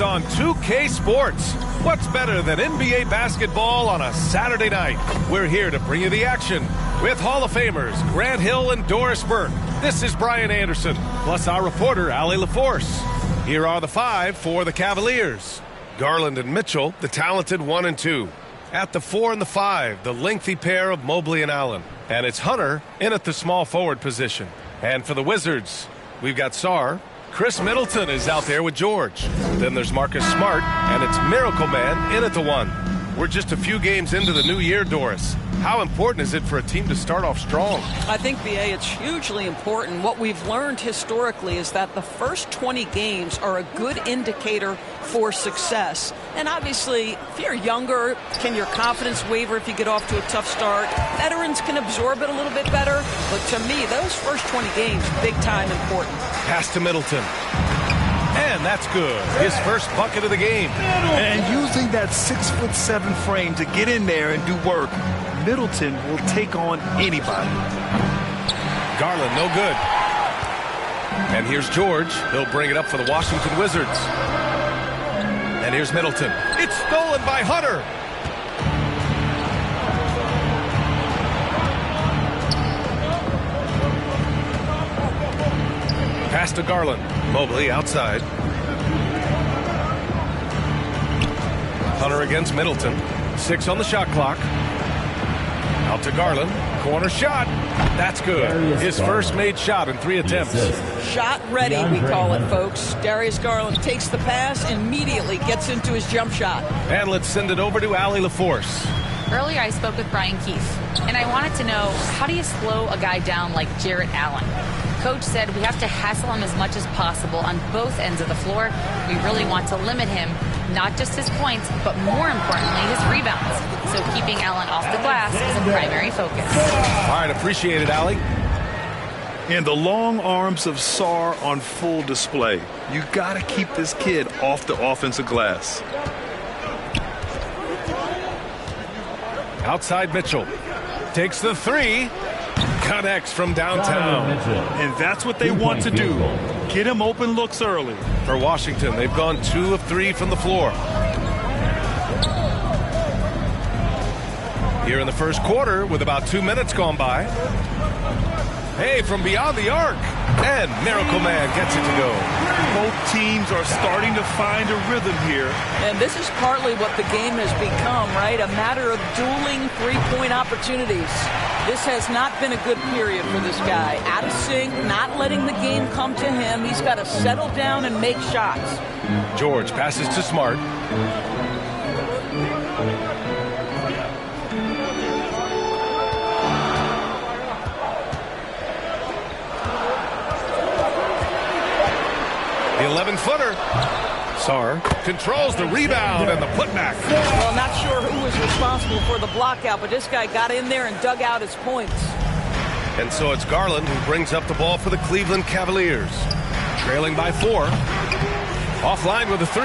On 2K Sports. What's better than NBA basketball on a Saturday night? We're here to bring you the action with Hall of Famers Grant Hill and Doris Burke. This is Brian Anderson, plus our reporter, Allie LaForce. Here are the five for the Cavaliers. Garland and Mitchell, the talented 1 and 2. At the 4 and the 5, the lengthy pair of Mobley and Allen. And it's Hunter in at the small forward position. And for the Wizards, we've got Sarr. Chris Middleton is out there with George. Then there's Marcus Smart, and it's Miracle Man in at the 1. We're just a few games into the new year, Doris. How important is it for a team to start off strong? I think, B.A., it's hugely important. What we've learned historically is that the first 20 games are a good indicator for success. And obviously, if you're younger, can your confidence waver if you get off to a tough start? Veterans can absorb it a little bit better. But to me, those first 20 games, big time important. Pass to Middleton. And that's good. His first bucket of the game. And using that 6'7" frame to get in there and do work, Middleton will take on anybody. Garland, no good. And here's George. He'll bring it up for the Washington Wizards. And here's Middleton. It's stolen by Hunter. Pass to Garland. Mobley outside. Hunter against Middleton. 6 on the shot clock. Out to Garland. Corner shot. That's good. His first made shot in 3 attempts. Shot ready, we call it, folks. Darius Garland takes the pass, immediately gets into his jump shot. And let's send it over to Allie LaForce. Earlier, I spoke with Brian Keefe, and I wanted to know, how do you slow a guy down like Jarrett Allen? Coach said we have to hassle him as much as possible on both ends of the floor. We really want to limit him, not just his points, but more importantly, his rebounds. So keeping Allen off the glass is a primary focus. All right, appreciate it, Allie. And the long arms of Sarr on full display. You got to keep this kid off the offensive glass. Outside Mitchell. Takes the 3. Connects from downtown. And that's what they want to do. Get him open looks early. For Washington, they've gone 2 of 3 from the floor. Here in the first quarter, with about 2 minutes gone by. Hey, from beyond the arc. And Miracle Man gets it to go. Both teams are starting to find a rhythm here. And this is partly what the game has become, right? A matter of dueling three-point opportunities. This has not been a good period for this guy. Out of sync, not letting the game come to him. He's got to settle down and make shots. George passes to Smart. The 11-footer. Sarr controls the rebound and the putback. Well, not sure who was responsible for the blockout, but this guy got in there and dug out his points. And so it's Garland who brings up the ball for the Cleveland Cavaliers. Trailing by 4. Offline with a 3.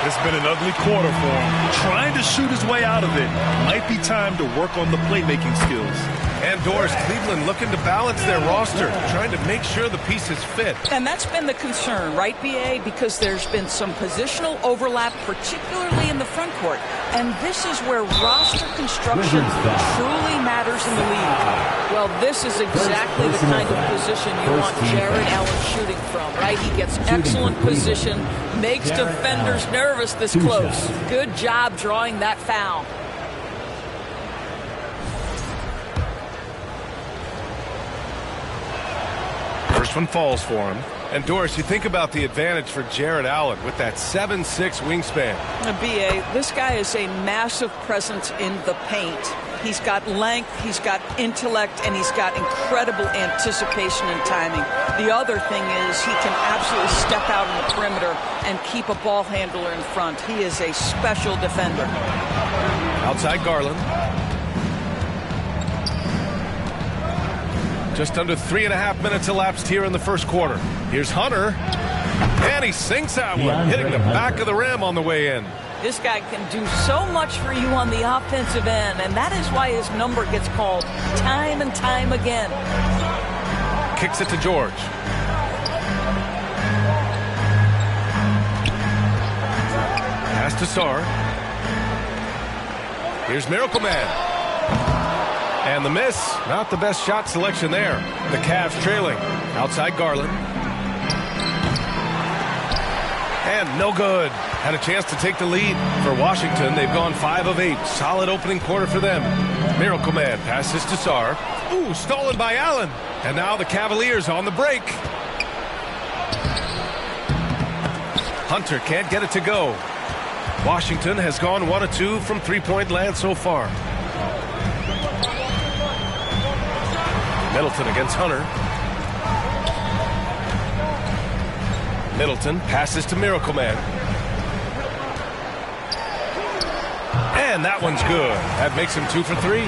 It's been an ugly quarter for him. Trying to shoot his way out of it. Might be time to work on the playmaking skills. And Doris, Cleveland looking to balance their roster, trying to make sure the pieces fit. And that's been the concern, right, B.A.? Because there's been some positional overlap, particularly in the front court. And this is where roster construction truly matters in the league. Well, this is exactly the kind of position you want Jarrett Allen shooting from, right? He gets excellent position, makes defenders nervous this close. Good job drawing that foul. First one falls for him. And Doris, you think about the advantage for Jarrett Allen with that 7'6" wingspan. B.A., this guy is a massive presence in the paint. He's got length, he's got intellect, and he's got incredible anticipation and timing. The other thing is he can absolutely step out on the perimeter and keep a ball handler in front. He is a special defender. Outside Garland. Just under 3.5 minutes elapsed here in the first quarter. Here's Hunter. And he sinks that one, hitting the back of the rim on the way in. This guy can do so much for you on the offensive end, and that is why his number gets called time and time again. Kicks it to George. to Sarr. Here's Miracle Man. And the miss. Not the best shot selection there. The Cavs trailing. Outside Garland. And no good. Had a chance to take the lead for Washington. They've gone 5 of 8. Solid opening quarter for them. Miracle Man passes to Sarr. Ooh, stolen by Allen. And now the Cavaliers on the break. Hunter can't get it to go. Washington has gone 1 of 2 from three-point land so far. Middleton against Hunter. Middleton passes to Miracle Man. And that one's good. That makes him 2 for 3.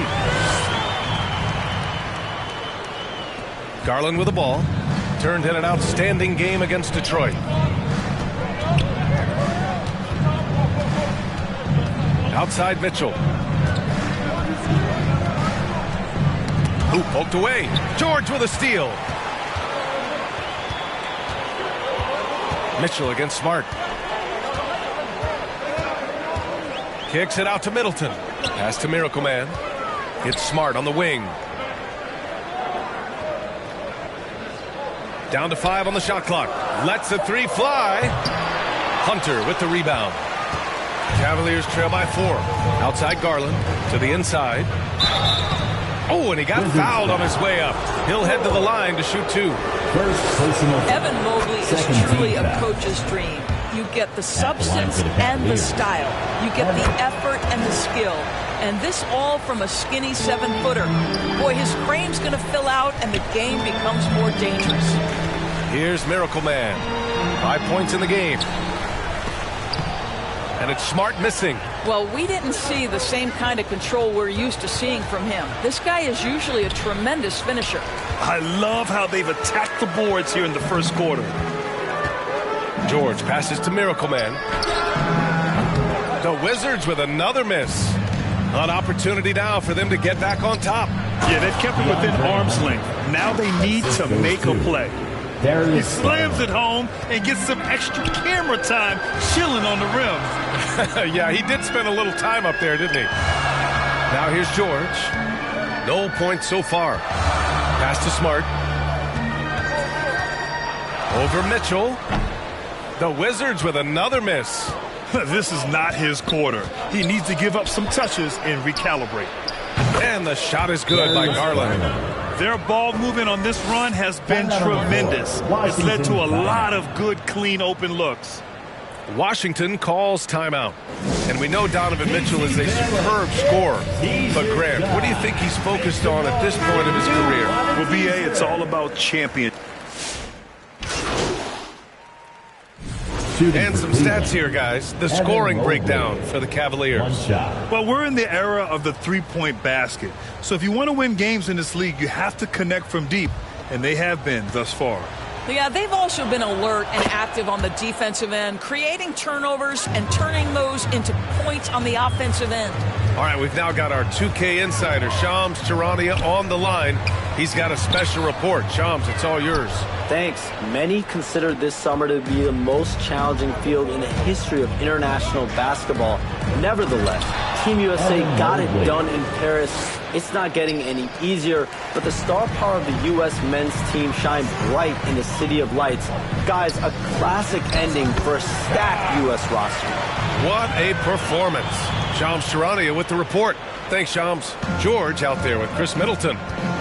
Garland with the ball. Turned in an outstanding game against Detroit. Outside Mitchell. Hoop poked away. George with a steal. Mitchell against Smart. Kicks it out to Middleton. Pass to Miracle Man. It's Smart on the wing. Down to 5 on the shot clock. Lets a 3 fly. Hunter with the rebound. Cavaliers trail by 4. Outside Garland to the inside. Oh, and he got fouled on his way up. He'll head to the line to shoot 2. Evan Mobley is truly a coach's dream. You get the substance and the style. You get the effort and the skill. And this all from a skinny 7-footer. Boy, his frame's going to fill out and the game becomes more dangerous. Here's Miracle Man. 5 points in the game. And it's Smart missing. Well, we didn't see the same kind of control we're used to seeing from him. This guy is usually a tremendous finisher. I love how they've attacked the boards here in the first quarter. George passes to Miracle Man. The Wizards with another miss. An opportunity now for them to get back on top. Yeah, they've kept it within arm's length. Now they need to make a play. He slams it home and gets some extra camera time chilling on the rim. Yeah, he did spend a little time up there, didn't he? Now here's George. No points so far. Pass to Smart. Over Mitchell. The Wizards with another miss. This is not his quarter. He needs to give up some touches and recalibrate. And the shot is good by Garland. Their ball movement on this run has been tremendous. It's led to a lot of good, clean, open looks. Washington calls timeout. And we know Donovan Mitchell is a superb scorer. But, Grant, what do you think he's focused on at this point of his career? Well, B.A., it's all about champion. And some stats here, guys. The scoring breakdown for the Cavaliers. Well, we're in the era of the three-point basket. So if you want to win games in this league, you have to connect from deep. And they have been thus far. Yeah, they've also been alert and active on the defensive end, creating turnovers and turning those into points on the offensive end. All right, we've now got our 2K insider, Shams Charania, on the line. He's got a special report. Shams, it's all yours. Thanks. Many consider this summer to be the most challenging field in the history of international basketball. Nevertheless, Team USA got it done in Paris. It's not getting any easier, but the star power of the U.S. men's team shined bright in the City of Lights. Guys, a classic ending for a stacked U.S. roster. What a performance. Shams Charania with the report. Thanks, Shams. George out there with Chris Middleton.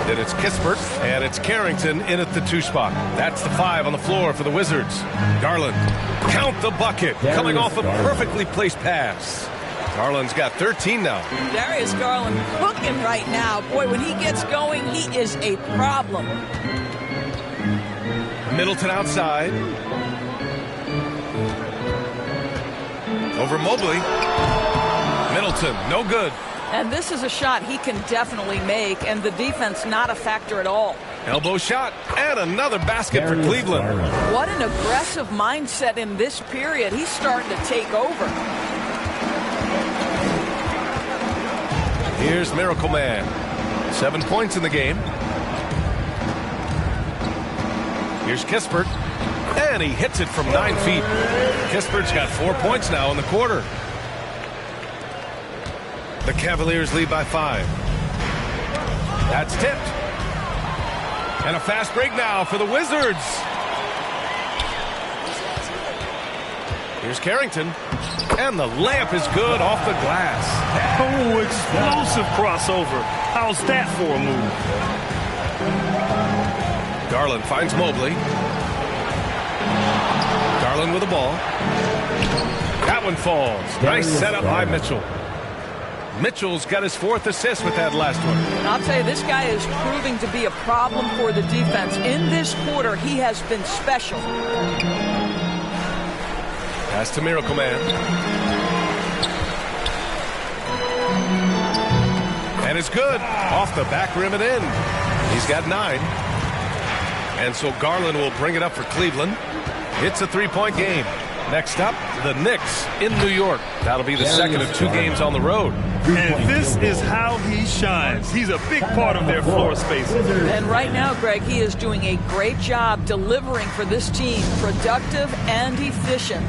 Then it's Kispert, and it's Carrington in at the 2 spot. That's the 5 on the floor for the Wizards. Garland, count the bucket, coming off a perfectly placed pass. Garland's got 13 now. Darius Garland cooking right now. Boy, when he gets going, he is a problem. Middleton outside. Over Mobley. Middleton, no good. And this is a shot he can definitely make, and the defense not a factor at all. Elbow shot, and another basket for Cleveland. What an aggressive mindset in this period. He's starting to take over. Here's Miracle Man. 7 points in the game. Here's Kispert. And he hits it from 9 feet. Kispert's got 4 points now in the quarter. The Cavaliers lead by 5. That's tipped. And a fast break now for the Wizards. Here's Carrington. And the layup is good off the glass. Oh, explosive crossover. How's that for a move? Garland finds Mobley. Garland with the ball. That one falls. Nice setup by Mitchell. Mitchell's got his 4th assist with that last one. I'll tell you, this guy is proving to be a problem for the defense. In this quarter, he has been special. Pass to Miracle Man. And it's good. Off the back rim and in. He's got 9. And so Garland will bring it up for Cleveland. It's a 3-point game. Next up, the Knicks in New York. That'll be the second of 2 games on the road. And this is how he shines. He's a big part of their floor spaces. And right now, Greg, he is doing a great job delivering for this team. Productive and efficient.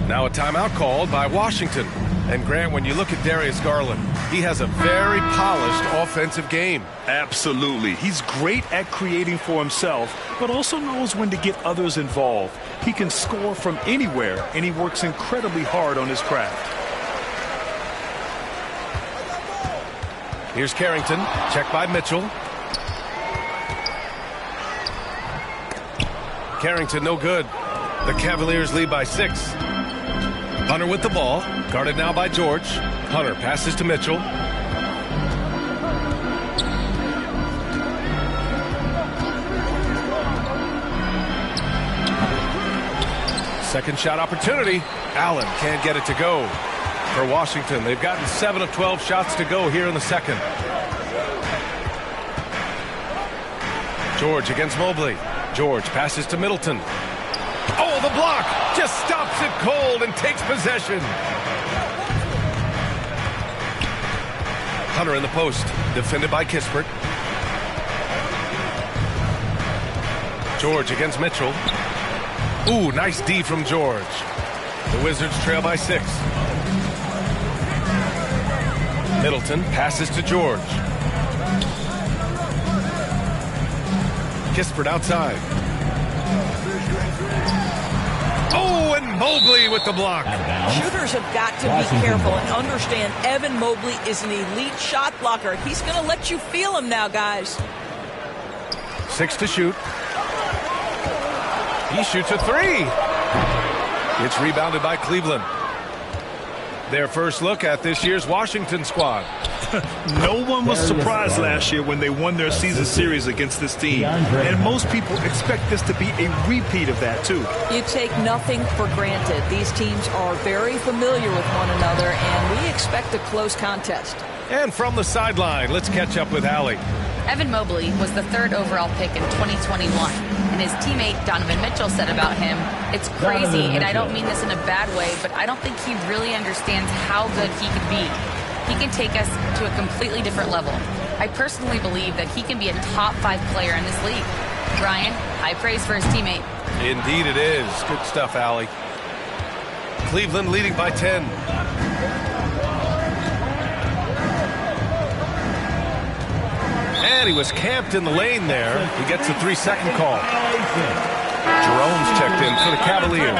Now a timeout called by Washington. And Grant, when you look at Darius Garland, he has a very polished offensive game. Absolutely. He's great at creating for himself, but also knows when to get others involved. He can score from anywhere, and he works incredibly hard on his craft. Here's Carrington. Checked by Mitchell. Carrington no good. The Cavaliers lead by 6. Hunter with the ball. Guarded now by George. Hunter passes to Mitchell. Second shot opportunity. Allen can't get it to go. For Washington, they've gotten 7 of 12 shots to go here in the second. George against Mobley. George passes to Middleton. Oh, the block just stops it cold and takes possession. Hunter in the post, defended by Kispert. George against Mitchell. Ooh, nice D from George. The Wizards trail by 6. Middleton passes to George. Kispert outside. Oh, and Mobley with the block. Shooters have got to be careful and understand Evan Mobley is an elite shot blocker. He's going to let you feel him now, guys. 6 to shoot. He shoots a 3. It's rebounded by Cleveland. Their first look at this year's Washington squad. No one was surprised last year when they won their season series against this team. And most people expect this to be a repeat of that, too. You take nothing for granted. These teams are very familiar with one another, and we expect a close contest. And from the sideline, let's catch up with Allie. Evan Mobley was the 3rd overall pick in 2021. And his teammate Donovan Mitchell said about him, "It's crazy, and I don't mean this in a bad way, but I don't think he really understands how good he could be. He can take us to a completely different level. I personally believe that he can be a top 5 player in this league." Brian, high praise for his teammate. Indeed it is. Good stuff, Allie. Cleveland leading by 10. And he was camped in the lane there. He gets a 3-second call. Jerome's checked in for the Cavaliers.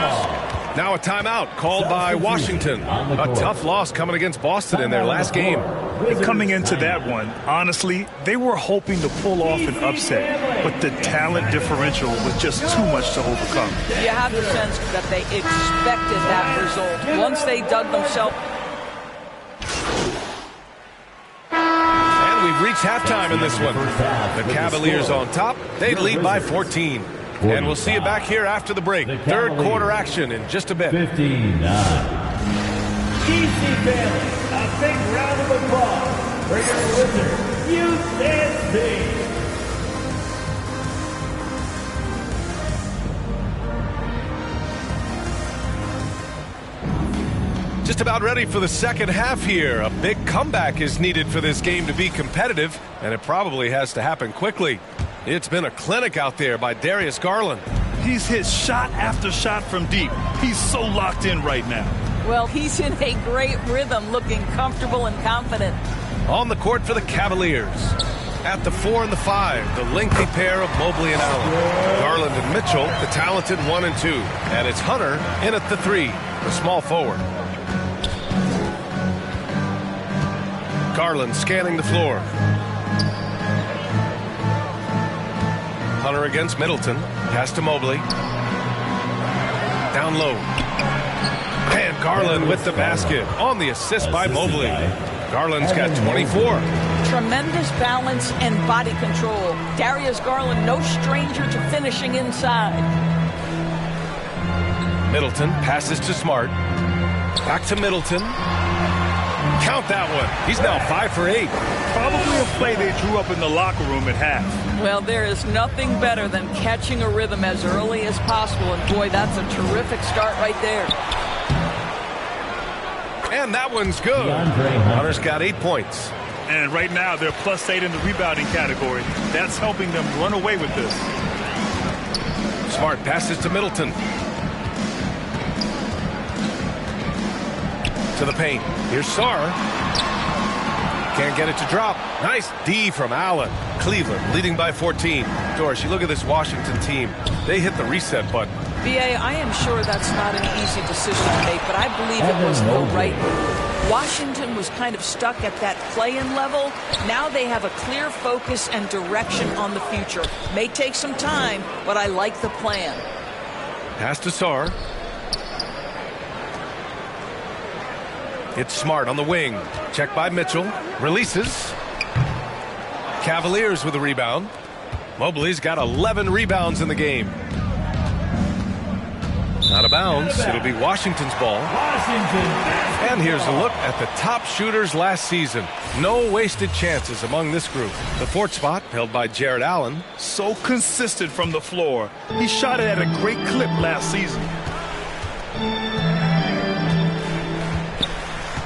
Now a timeout called by Washington. A tough loss coming against Boston in their last game. And coming into that one, honestly, they were hoping to pull off an upset, but the talent differential was just too much to overcome. You have the sense that they expected that result. Once they dug themselves. And we've reached halftime in this one. The Cavaliers on top. They lead by 14. And we'll see you back here after the break. Third quarter action in just a bit. 59. DC family, a big round of applause for your Wizards, USC. Just about ready for the second half here. A big comeback is needed for this game to be competitive, and it probably has to happen quickly. It's been a clinic out there by Darius Garland. He's hit shot after shot from deep. He's so locked in right now. Well, he's in a great rhythm, looking comfortable and confident. On the court for the Cavaliers. At the 4 and the 5, the lengthy pair of Mobley and Allen. Garland and Mitchell, the talented 1 and 2. And it's Hunter in at the 3, the small forward. Garland scanning the floor. Hunter against Middleton. Pass to Mobley. Down low. And Garland with the basket on the assist by Mobley. Garland's got 24. Tremendous balance and body control. Darius Garland, no stranger to finishing inside. Middleton passes to Smart. Back to Middleton. Count that one. He's now 5 for 8. Probably a play they drew up in the locker room at half. Well, there is nothing better than catching a rhythm as early as possible. And boy, that's a terrific start right there. And that one's good. Hunter's got 8 points. And right now, they're +8 in the rebounding category. That's helping them run away with this. Smart passes to Middleton. To the paint. Here's Sarr. Can't get it to drop. Nice D from Allen. Cleveland leading by 14. Doris, you look at this Washington team. They hit the reset button. B.A., I am sure that's not an easy decision to make, but I believe it was the right move. Washington was kind of stuck at that play-in level. Now they have a clear focus and direction on the future. May take some time, but I like the plan. Pass to Sarr. It's Smart on the wing. Checked by Mitchell. Releases. Cavaliers with a rebound. Mobley's got 11 rebounds in the game. Out of bounds. It'll be Washington's ball. And here's a look at the top shooters last season. No wasted chances among this group. The 4th spot held by Jared Allen. So consistent from the floor. He shot it at a great clip last season.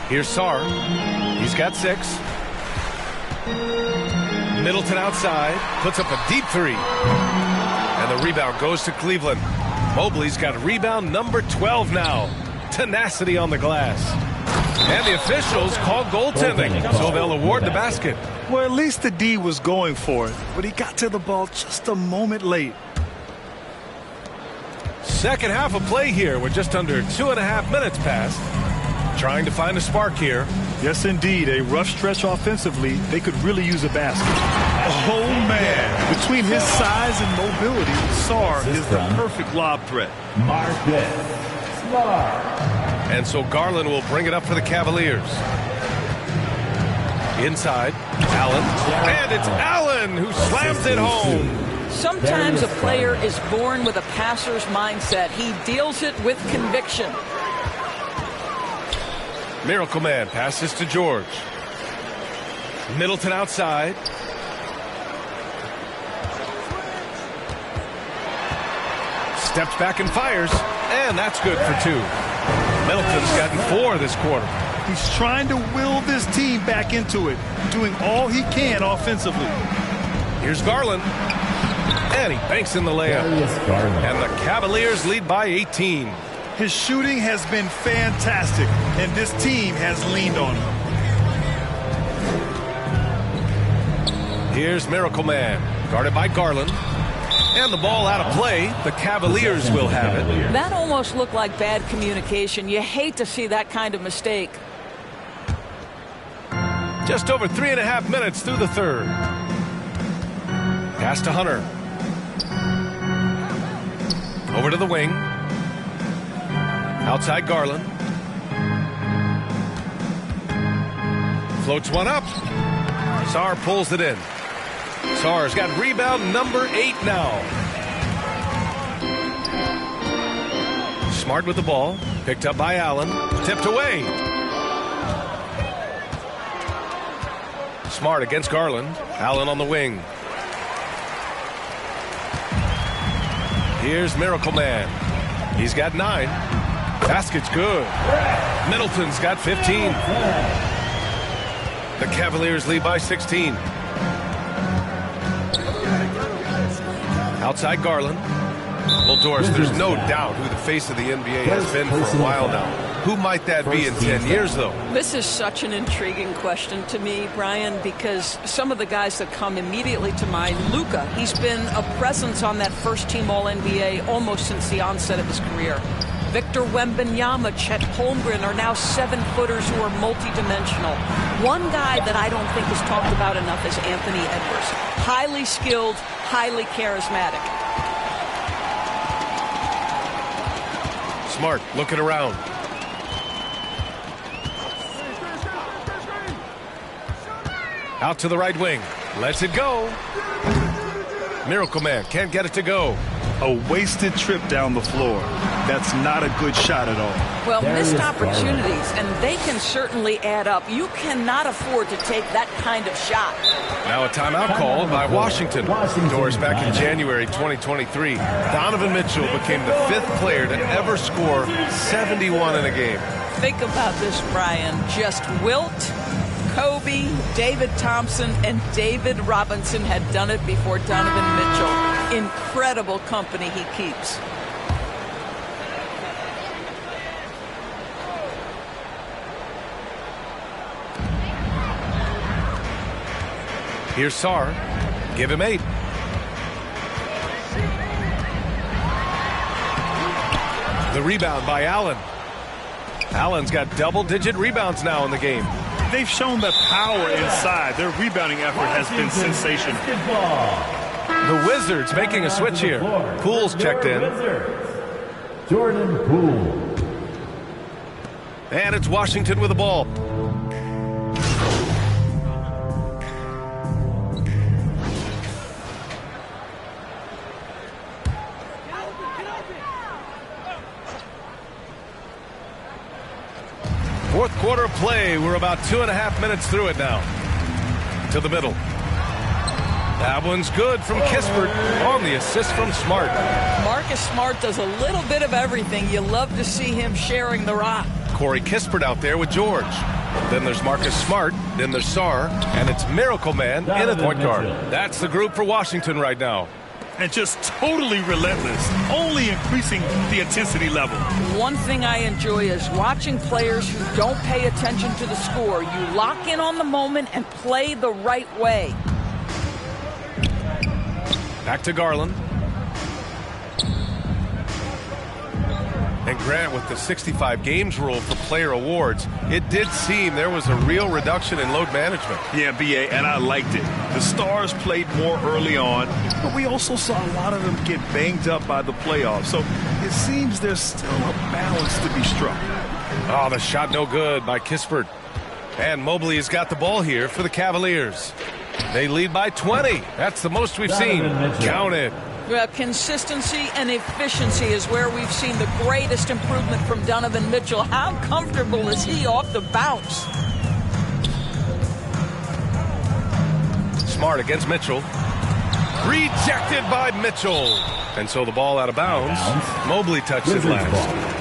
Here's Sarr. He's got 6. Middleton outside. Puts up a deep 3. And the rebound goes to Cleveland. Mobley's got rebound number 12 now. Tenacity on the glass. And the officials call goaltending, so they'll award the basket. Well, at least the D was going for it, but he got to the ball just a moment late. Second half of play here with just under 2.5 minutes passed. Trying to find a spark here. Yes, indeed. A rough stretch offensively. They could really use a basket. Oh, man. Between his size and mobility, Sarr is the perfect lob threat. And so Garland will bring it up for the Cavaliers. Inside, Allen. And it's Allen who slams it home. Sometimes a player is born with a passer's mindset. He deals it with conviction. Miracle Man passes to George. Middleton outside. Steps back and fires. And that's good for 2. Middleton's gotten 4 this quarter. He's trying to will this team back into it, doing all he can offensively. Here's Garland. And he banks in the layup. And the Cavaliers lead by 18. His shooting has been fantastic, and this team has leaned on him. Here's Miracle Man, guarded by Garland. And the ball out of play. The Cavaliers will have it. That almost looked like bad communication. You hate to see that kind of mistake. Just over 3.5 minutes through the third. Pass to Hunter. Over to the wing. Outside Garland. Floats one up. Sarr pulls it in. Sarr's got rebound number 8 now. Smart with the ball. Picked up by Allen. Tipped away. Smart against Garland. Allen on the wing. Here's Miracle Man. He's got 9. Basket's good. Middleton's got 15. The Cavaliers lead by 16. Outside Garland. Well, Doris, there's no doubt who the face of the NBA has been for a while now. Who might that be in 10 years, though? This is such an intriguing question to me, Brian, because some of the guys that come immediately to mind, Luka, he's been a presence on that first-team All-NBA almost since the onset of his career. Victor Wembanyama, Chet Holmgren are now 7-footers who are multidimensional. One guy that I don't think is talked about enough is Anthony Edwards. Highly skilled, highly charismatic. Smart, looking around. Out to the right wing. Lets it go. Miracle Man can't get it to go. A wasted trip down the floor. That's not a good shot at all. Well, missed opportunities, and they can certainly add up. You cannot afford to take that kind of shot. Now a timeout called by Washington. Doris, back in January 2023, Donovan Mitchell became the 5th player to ever score 71 in a game. Think about this, Brian. Just Wilt, Kobe, David Thompson, and David Robinson had done it before Donovan Mitchell. Incredible company he keeps. Here's Sarr. Give him 8. The rebound by Allen. Allen's got double-digit rebounds now in the game. They've shown the power inside. Their rebounding effort has been sensational. The Wizards making a switch here. Poole's checked in. Jordan Poole. And it's Washington with the ball. Fourth quarter of play. We're about 2.5 minutes through it now. To the middle. That one's good from Kispert on the assist from Smart. Marcus Smart does a little bit of everything. You love to see him sharing the rock. Corey Kispert out there with George. Then there's Marcus Smart. Then there's Sarr. And it's Miracle Man in a point guard. That's the group for Washington right now. And just totally relentless, only increasing the intensity level. One thing I enjoy is watching players who don't pay attention to the score. You lock in on the moment and play the right way. Back to Garland. And Grant, with the 65 games rule for player awards, it did seem there was a real reduction in load management. Yeah, BA, and I liked it. The stars played more early on, but we also saw a lot of them get banged up by the playoffs. So it seems there's still a balance to be struck. Oh, the shot no good by Kispert. And Mobley has got the ball here for the Cavaliers. They lead by 20. That's the most we've seen. Count it. Well, consistency and efficiency is where we've seen the greatest improvement from Donovan Mitchell. How comfortable is he off the bounce? Smart against Mitchell. Rejected by Mitchell. And so the ball out of bounds. Mobley touched it last.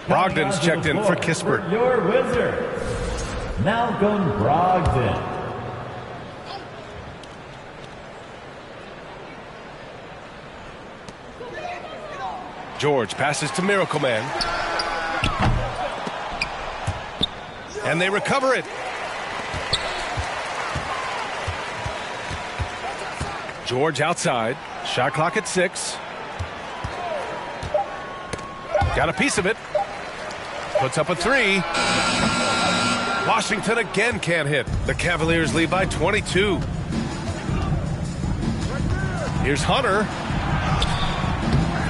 Brogdon's checked in for Kispert. Your Wizards, Malcolm Brogdon. George passes to Miracle Man. And they recover it. George outside. Shot clock at 6. Got a piece of it. Puts up a 3. Washington again can't hit. The Cavaliers lead by 22. Here's Hunter.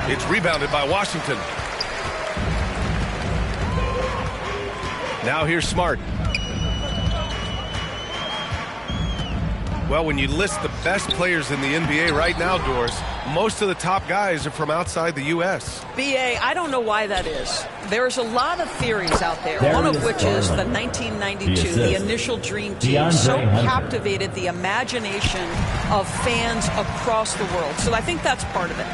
It's rebounded by Washington. Now here's Smart. Well, when you list the best players in the NBA right now, Doris, most of the top guys are from outside the U.S. BA, I don't know why that is. There's a lot of theories out there, one of which is the 1992, the initial Dream Team, so captivated the imagination of fans across the world. So I think that's part of it.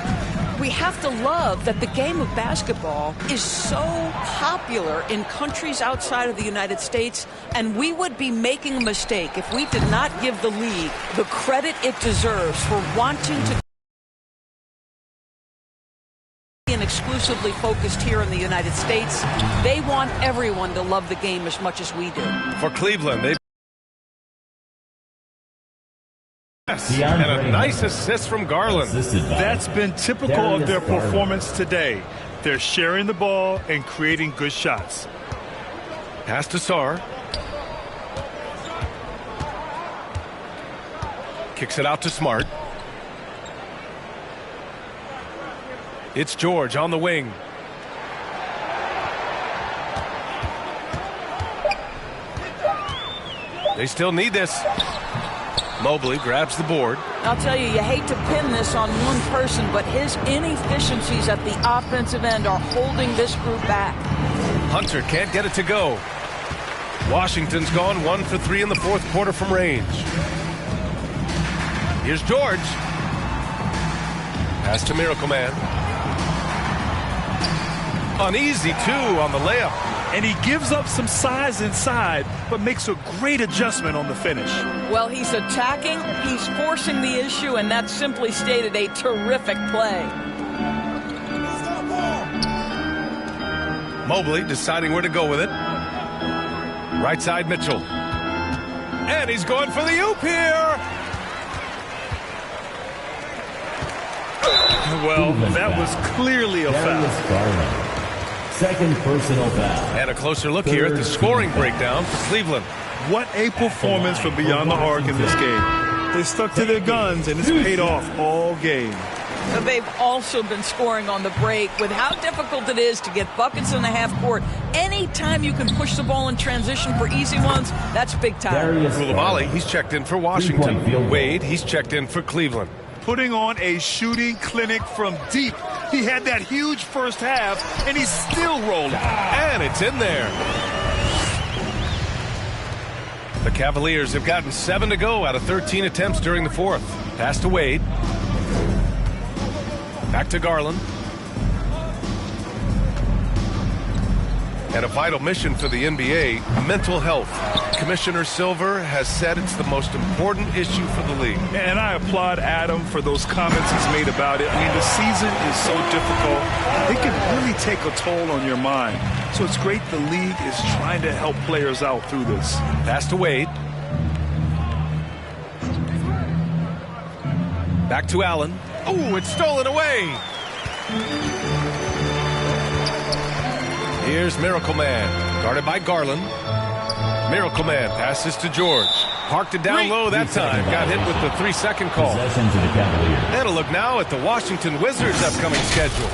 We have to love that the game of basketball is so popular in countries outside of the United States, and we would be making a mistake if we did not give the league the credit it deserves for wanting to exclusively focused here in the United States. They want everyone to love the game as much as we do. For Cleveland, they and a nice assist from Garland. That's been typical of their performance today. They're sharing the ball and creating good shots. Pass to Sarr. Kicks it out to Smart. It's George on the wing. They still need this. Mobley grabs the board. I'll tell you, you hate to pin this on one person, but his inefficiencies at the offensive end are holding this group back. Hunter can't get it to go. Washington's gone 1 for 3 in the fourth quarter from range. Here's George. Pass to Miracle Man. Uneasy, too, on the layup. And he gives up some size inside, but makes a great adjustment on the finish. Well, he's attacking, he's forcing the issue, and that simply stated a terrific play. Mobley deciding where to go with it. Right side, Mitchell. And he's going for the oop here. Well, that was clearly a foul. Second personal foul. And a closer look here at the scoring breakdown for Cleveland. What a performance from beyond the arc in this game. They stuck to their guns, and it's paid off all game. They've also been scoring on the break. With how difficult it is to get buckets in the half court, anytime you can push the ball in transition for easy ones, that's big time. Koulibaly, he's checked in for Washington. Wade, he's checked in for Cleveland. Putting on a shooting clinic from deep. He had that huge first half, and he's still rolling. And it's in there. The Cavaliers have gotten 7 to go out of 13 attempts during the fourth. Pass to Wade. Back to Garland. And a vital mission for the NBA, mental health. Commissioner Silver has said it's the most important issue for the league. And I applaud Adam for those comments he's made about it. I mean, the season is so difficult. It can really take a toll on your mind. So it's great the league is trying to help players out through this. Pass to Wade. Back to Allen. Oh, it's stolen away. Here's Miracle Man, guarded by Garland. Miracle Man passes to George. Parked it down low that time. Got hit with the 3-second call. And a look now at the Washington Wizards' upcoming schedule.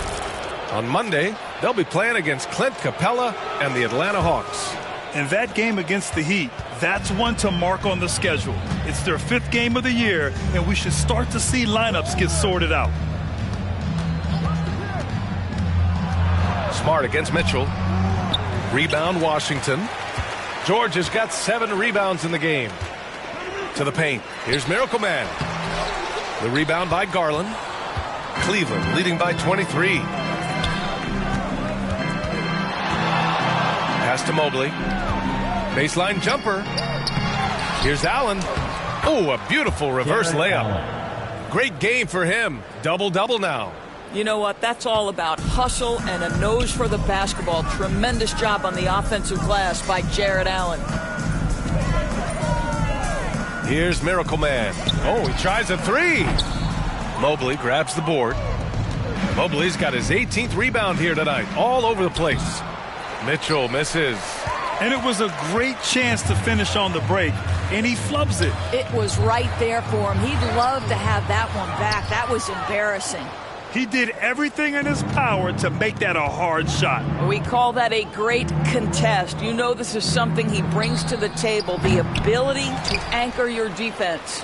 On Monday, they'll be playing against Clint Capella and the Atlanta Hawks. And that game against the Heat, that's one to mark on the schedule. It's their 5th game of the year, and we should start to see lineups get sorted out. Smart against Mitchell. Rebound Washington. George has got 7 rebounds in the game. To the paint. Here's Miracle Man. The rebound by Garland. Cleveland leading by 23. Pass to Mobley. Baseline jumper. Here's Allen. Oh, a beautiful reverse layup. Great game for him. Double-double now. You know what? That's all about hustle and a nose for the basketball. Tremendous job on the offensive glass by Jared Allen. Here's Miracle Man. Oh, he tries a 3. Mobley grabs the board. Mobley's got his 18th rebound here tonight. All over the place. Mitchell misses. And it was a great chance to finish on the break, and he flubs it. It was right there for him. He'd love to have that one back. That was embarrassing. He did everything in his power to make that a hard shot. We call that a great contest. You know this is something he brings to the table, the ability to anchor your defense.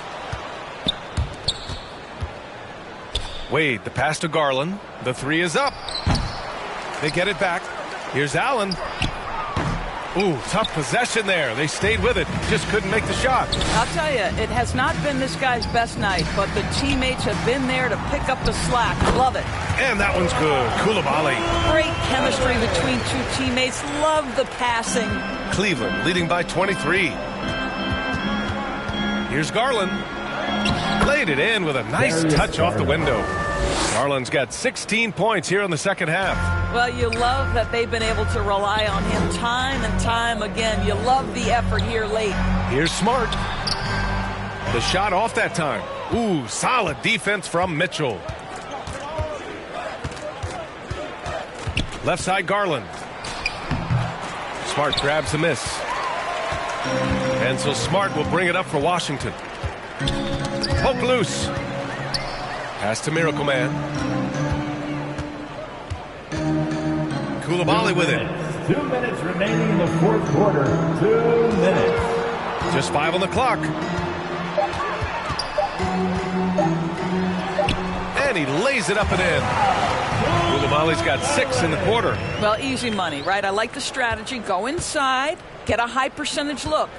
Wade, the pass to Garland. The 3 is up. They get it back. Here's Allen. Ooh, tough possession there. They stayed with it. Just couldn't make the shot. I'll tell you, it has not been this guy's best night, but the teammates have been there to pick up the slack. Love it. And that one's good. Koulibaly. Great chemistry between 2 teammates. Love the passing. Cleveland leading by 23. Here's Garland. Laid it in with a nice touch off the window. Garland's got 16 points here in the second half. Well, you love that they've been able to rely on him time and time again. You love the effort here late. Here's Smart. The shot off that time. Ooh, solid defense from Mitchell. Left side, Garland. Smart grabs the miss. And so Smart will bring it up for Washington. Poke loose. Pass to Miracle Man. Koulibaly with it. 2 minutes remaining in the fourth quarter. 2 minutes. Just 5 on the clock. And he lays it up and in. Koulibaly's got 6 in the quarter. Well, easy money, right? I like the strategy. Go inside, get a high percentage look.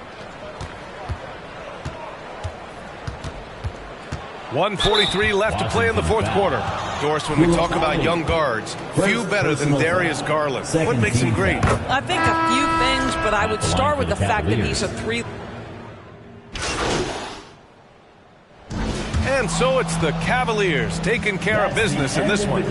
1:43 left to play in the fourth quarter. Doris, when we talk about young guards, few better than Darius Garland. What makes him great? I think a few things, but I would start with the fact that he's a 3. And so it's the Cavaliers taking care of business in this one.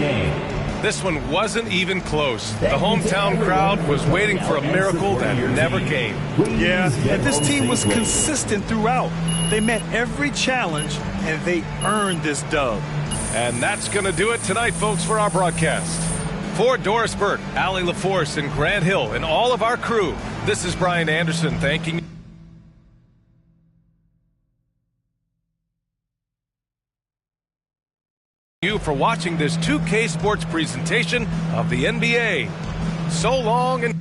This one wasn't even close. The hometown crowd was waiting for a miracle that never came. Yeah, and this team was consistent throughout. They met every challenge, and they earned this dub. And that's going to do it tonight, folks, for our broadcast. For Doris Burke, Allie LaForce, and Grant Hill, and all of our crew, this is Brian Anderson thanking you for watching this 2K Sports presentation of the NBA. So long and